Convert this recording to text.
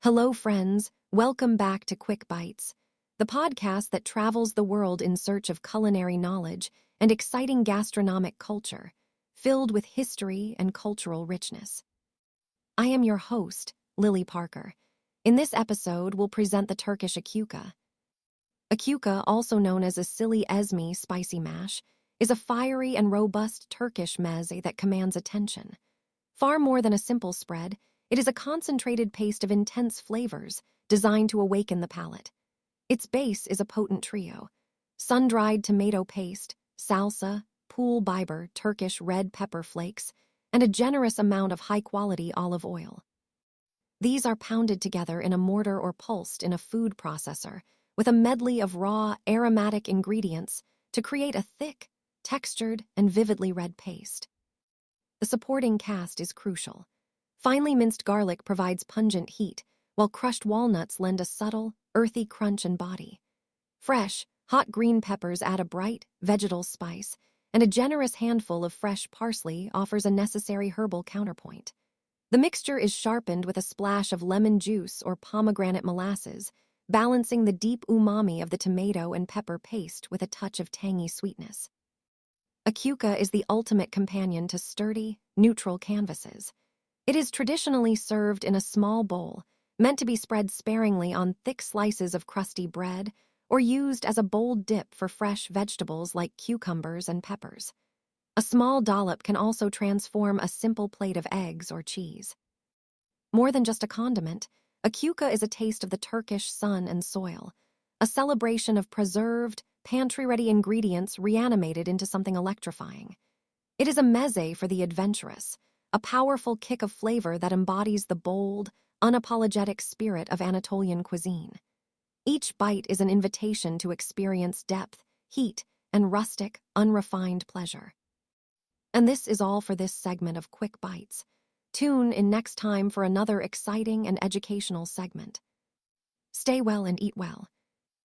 Hello, friends. Welcome back to Quick Bites, the podcast that travels the world in search of culinary knowledge and exciting gastronomic culture, filled with history and cultural richness. I am your host, Lily Parker. In this episode, we'll present the Turkish Acuka. Acuka, also known as acılı ezme spicy mash, is a fiery and robust Turkish meze that commands attention. Far more than a simple spread, it is a concentrated paste of intense flavors designed to awaken the palate. Its base is a potent trio: sun-dried tomato paste, salsa, pul biber, Turkish red pepper flakes, and a generous amount of high-quality olive oil. These are pounded together in a mortar or pulsed in a food processor with a medley of raw, aromatic ingredients to create a thick, textured, and vividly red paste. The supporting cast is crucial. Finely minced garlic provides pungent heat, while crushed walnuts lend a subtle, earthy crunch and body. Fresh, hot green peppers add a bright, vegetal spice, and a generous handful of fresh parsley offers a necessary herbal counterpoint. The mixture is sharpened with a splash of lemon juice or pomegranate molasses, balancing the deep umami of the tomato and pepper paste with a touch of tangy sweetness. Acuka is the ultimate companion to sturdy, neutral canvases. It is traditionally served in a small bowl, meant to be spread sparingly on thick slices of crusty bread, or used as a bold dip for fresh vegetables like cucumbers and peppers. A small dollop can also transform a simple plate of eggs or cheese. More than just a condiment, acuka is a taste of the Turkish sun and soil, a celebration of preserved, pantry-ready ingredients reanimated into something electrifying. It is a meze for the adventurous, a powerful kick of flavor that embodies the bold, unapologetic spirit of Anatolian cuisine. Each bite is an invitation to experience depth, heat, and rustic, unrefined pleasure. And this is all for this segment of Quick Bites. Tune in next time for another exciting and educational segment. Stay well and eat well.